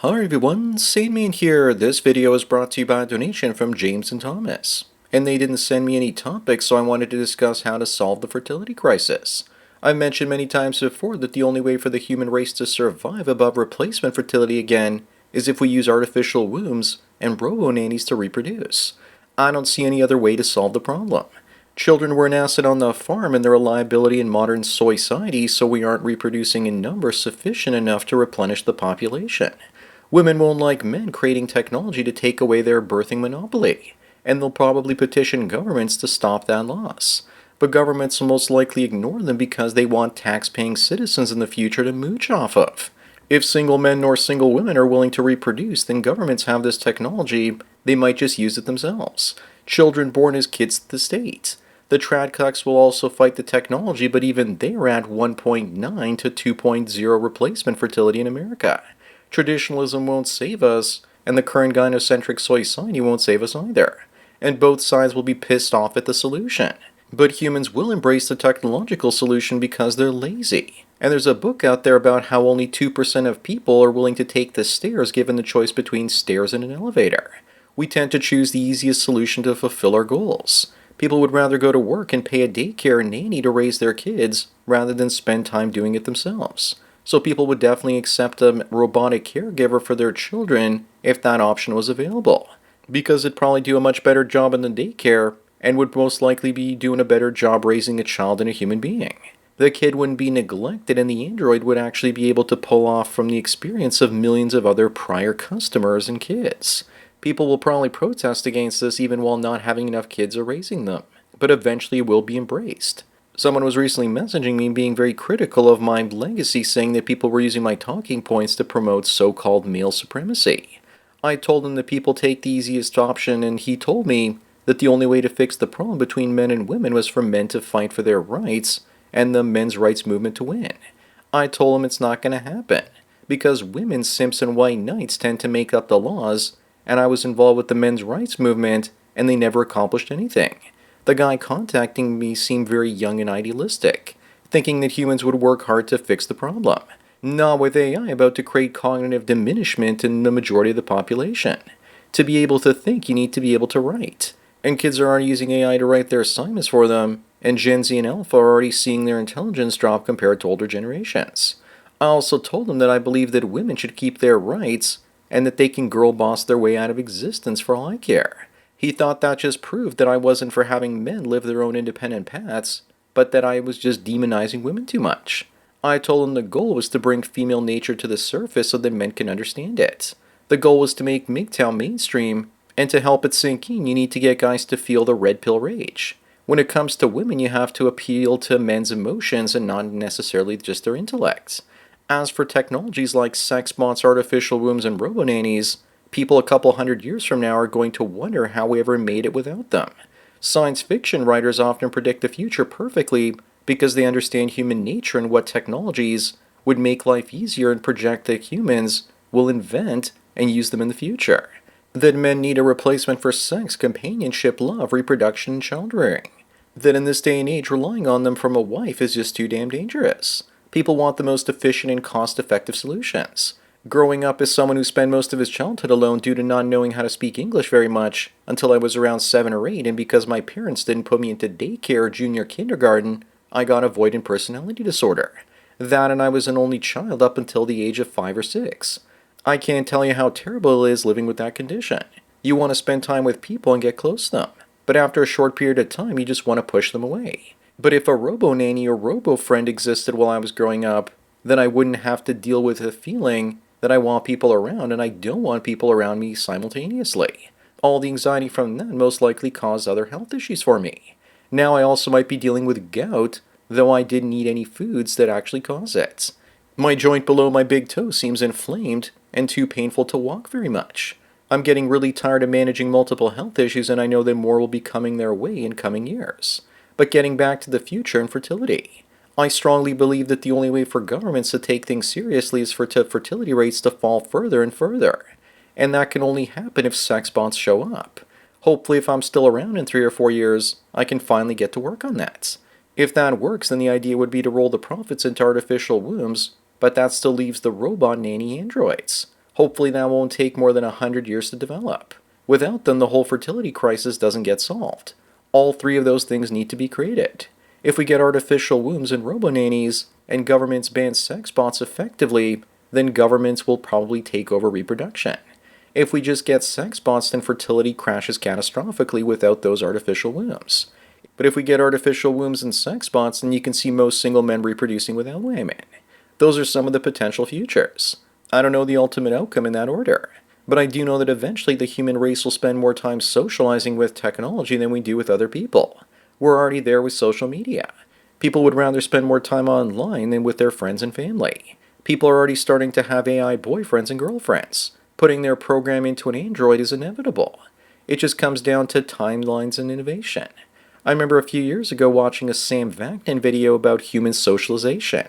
Hi everyone, Sandman here. This video is brought to you by a donation from James and Thomas. And they didn't send me any topics, so I wanted to discuss how to solve the fertility crisis. I've mentioned many times before that the only way for the human race to survive above replacement fertility again is if we use artificial wombs and robo-nannies to reproduce. I don't see any other way to solve the problem. Children were an asset on the farm and they're a liability in modern society, so we aren't reproducing in numbers sufficient enough to replenish the population. Women won't like men creating technology to take away their birthing monopoly, and they'll probably petition governments to stop that loss. But governments will most likely ignore them because they want tax-paying citizens in the future to mooch off of. If single men nor single women are willing to reproduce, then governments have this technology, they might just use it themselves. Children born as kids to the state. The tradcucks will also fight the technology, but even they're at 1.9 to 2.0 replacement fertility in America. Traditionalism won't save us, and the current gynocentric society won't save us either. And both sides will be pissed off at the solution. But humans will embrace the technological solution because they're lazy. And there's a book out there about how only 2% of people are willing to take the stairs given the choice between stairs and an elevator. We tend to choose the easiest solution to fulfill our goals. People would rather go to work and pay a daycare nanny to raise their kids rather than spend time doing it themselves. So people would definitely accept a robotic caregiver for their children if that option was available, because it'd probably do a much better job in the daycare and would most likely be doing a better job raising a child than a human being. The kid wouldn't be neglected and the android would actually be able to pull off from the experience of millions of other prior customers and kids. People will probably protest against this even while not having enough kids or raising them, but eventually it will be embraced. Someone was recently messaging me being very critical of my legacy, saying that people were using my talking points to promote so-called male supremacy. I told him that people take the easiest option, and he told me that the only way to fix the problem between men and women was for men to fight for their rights and the men's rights movement to win. I told him it's not going to happen, because women, simps, and white knights tend to make up the laws, and I was involved with the men's rights movement, and they never accomplished anything. The guy contacting me seemed very young and idealistic, thinking that humans would work hard to fix the problem. Not with AI about to create cognitive diminishment in the majority of the population. To be able to think, you need to be able to write. And kids are already using AI to write their assignments for them, and Gen Z and Alpha are already seeing their intelligence drop compared to older generations. I also told them that I believe that women should keep their rights, and that they can girl boss their way out of existence for all I care. He thought that just proved that I wasn't for having men live their own independent paths, but that I was just demonizing women too much. I told him the goal was to bring female nature to the surface so that men can understand it. The goal was to make MGTOW mainstream, and to help it sink in, you need to get guys to feel the red pill rage. When it comes to women, you have to appeal to men's emotions and not necessarily just their intellects. As for technologies like sex bots, artificial wombs, and robo-nannies, people a couple hundred years from now are going to wonder how we ever made it without them. Science fiction writers often predict the future perfectly because they understand human nature and what technologies would make life easier and project that humans will invent and use them in the future. That men need a replacement for sex, companionship, love, reproduction, and childrearing. That in this day and age, relying on them from a wife is just too damn dangerous. People want the most efficient and cost-effective solutions. Growing up as someone who spent most of his childhood alone due to not knowing how to speak English very much until I was around 7 or 8, and because my parents didn't put me into daycare or junior kindergarten, I got avoidant personality disorder. That and I was an only child up until the age of 5 or 6. I can't tell you how terrible it is living with that condition. You want to spend time with people and get close to them, but after a short period of time you just want to push them away. But if a robo-nanny or robo-friend existed while I was growing up, then I wouldn't have to deal with the feeling that I want people around and I don't want people around me simultaneously. All the anxiety from that most likely caused other health issues for me. Now I also might be dealing with gout, though I didn't eat any foods that actually cause it. My joint below my big toe seems inflamed and too painful to walk very much. I'm getting really tired of managing multiple health issues, and I know that more will be coming their way in coming years. But getting back to the future and fertility, I strongly believe that the only way for governments to take things seriously is for fertility rates to fall further and further. And that can only happen if sex bots show up. Hopefully, if I'm still around in 3 or 4 years, I can finally get to work on that. If that works, then the idea would be to roll the profits into artificial wombs, but that still leaves the robot nanny androids. Hopefully that won't take more than 100 years to develop. Without them, the whole fertility crisis doesn't get solved. All three of those things need to be created. If we get artificial wombs and robo-nannies, and governments ban sex bots effectively, then governments will probably take over reproduction. If we just get sex bots, then fertility crashes catastrophically without those artificial wombs. But if we get artificial wombs and sex bots, then you can see most single men reproducing without women. Those are some of the potential futures. I don't know the ultimate outcome in that order, but I do know that eventually the human race will spend more time socializing with technology than we do with other people. We're already there with social media. People would rather spend more time online than with their friends and family. People are already starting to have AI boyfriends and girlfriends. Putting their program into an android is inevitable. It just comes down to timelines and innovation. I remember a few years ago watching a Sam Vaknin video about human socialization,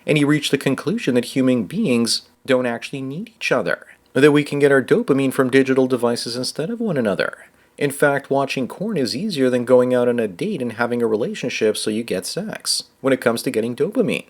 and he reached the conclusion that human beings don't actually need each other, that we can get our dopamine from digital devices instead of one another. In fact, watching porn is easier than going out on a date and having a relationship so you get sex, when it comes to getting dopamine.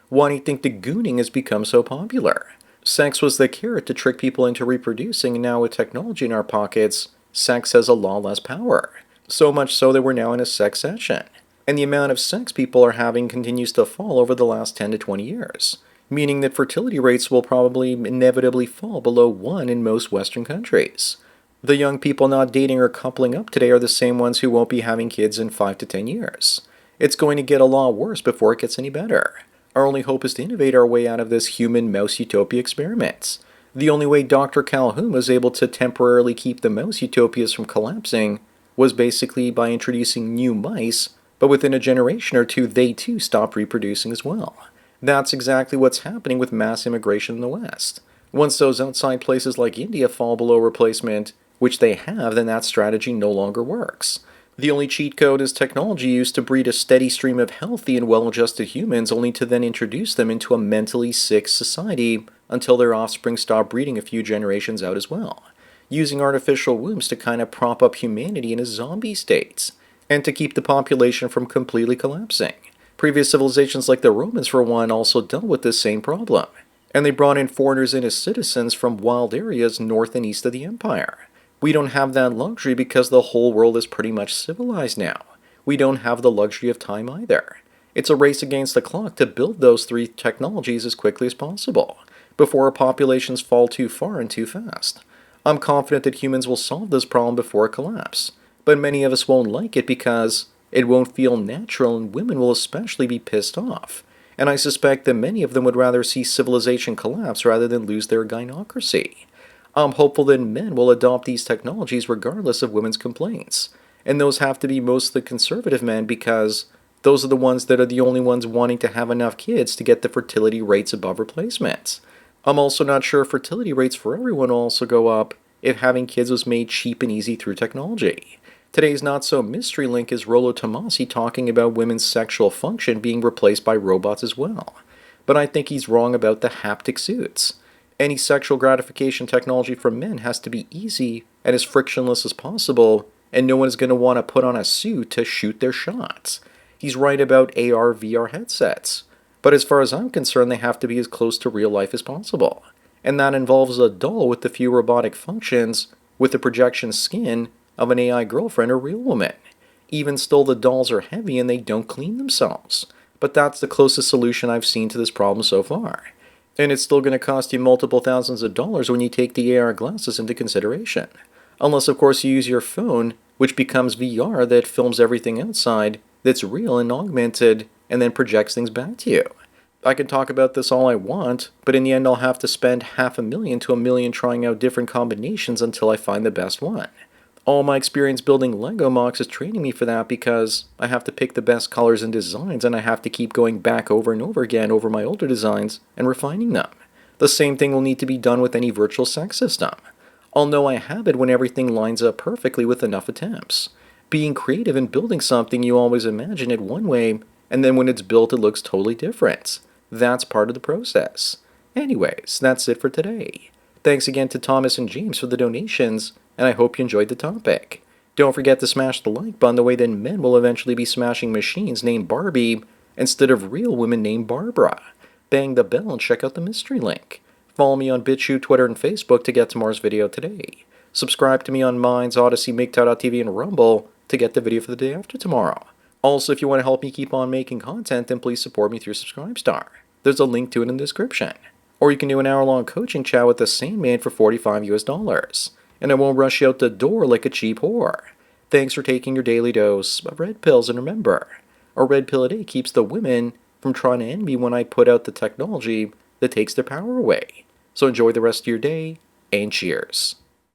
Why do you think the gooning has become so popular? Sex was the carrot to trick people into reproducing, and now with technology in our pockets, sex has a lot less power. So much so that we're now in a sex session. And the amount of sex people are having continues to fall over the last 10 to 20 years, meaning that fertility rates will probably inevitably fall below 1 in most Western countries. The young people not dating or coupling up today are the same ones who won't be having kids in 5 to 10 years. It's going to get a lot worse before it gets any better. Our only hope is to innovate our way out of this human mouse utopia experiments. The only way Dr. Calhoun was able to temporarily keep the mouse utopias from collapsing was basically by introducing new mice, but within a generation or two they too stopped reproducing as well. That's exactly what's happening with mass immigration in the West. Once those outside places like India fall below replacement, which they have, then that strategy no longer works. The only cheat code is technology used to breed a steady stream of healthy and well-adjusted humans, only to then introduce them into a mentally sick society until their offspring stop breeding a few generations out as well, using artificial wombs to kind of prop up humanity in a zombie state, and to keep the population from completely collapsing. Previous civilizations like the Romans, for one, also dealt with this same problem, and they brought in foreigners in as citizens from wild areas north and east of the empire. We don't have that luxury because the whole world is pretty much civilized now. We don't have the luxury of time either. It's a race against the clock to build those three technologies as quickly as possible, before our populations fall too far and too fast. I'm confident that humans will solve this problem before it collapses, but many of us won't like it because it won't feel natural, and women will especially be pissed off. And I suspect that many of them would rather see civilization collapse rather than lose their gynocracy. I'm hopeful that men will adopt these technologies regardless of women's complaints. And those have to be most of the conservative men, because those are the ones that are the only ones wanting to have enough kids to get the fertility rates above replacements. I'm also not sure if fertility rates for everyone will also go up if having kids was made cheap and easy through technology. Today's not-so-mystery link is Rollo Tomasi talking about women's sexual function being replaced by robots as well. But I think he's wrong about the haptic suits. Any sexual gratification technology for men has to be easy and as frictionless as possible, and no one is going to want to put on a suit to shoot their shots. He's right about AR, VR headsets, but as far as I'm concerned, they have to be as close to real life as possible. And that involves a doll with a few robotic functions, with the projection skin of an AI girlfriend or real woman. Even still, the dolls are heavy and they don't clean themselves. But that's the closest solution I've seen to this problem so far. And it's still going to cost you multiple thousands of dollars when you take the AR glasses into consideration. Unless, of course, you use your phone, which becomes VR that films everything outside that's real and augmented and then projects things back to you. I can talk about this all I want, but in the end I'll have to spend $500,000 to $1 million trying out different combinations until I find the best one. All my experience building Lego MOCs is training me for that, because I have to pick the best colors and designs, and I have to keep going back over and over again over my older designs and refining them. The same thing will need to be done with any virtual sex system. I'll know I have it when everything lines up perfectly with enough attempts. Being creative and building something, you always imagine it one way, and then when it's built it looks totally different. That's part of the process. Anyways, that's it for today. Thanks again to Thomas and James for the donations, and I hope you enjoyed the topic. Don't forget to smash the like button, the way then men will eventually be smashing machines named Barbie instead of real women named Barbara. Bang the bell and check out the mystery link. Follow me on BitChute, Twitter, and Facebook to get tomorrow's video today. Subscribe to me on Minds, Odyssey, MGTOW.tv, and Rumble to get the video for the day after tomorrow. Also, if you want to help me keep on making content, then please support me through Subscribestar. There's a link to it in the description. Or you can do an hour-long coaching chat with the same man for $45 and I won't rush you out the door like a cheap whore. Thanks for taking your daily dose of red pills, and remember, a red pill a day keeps the women from trying to end me when I put out the technology that takes their power away. So enjoy the rest of your day, and cheers.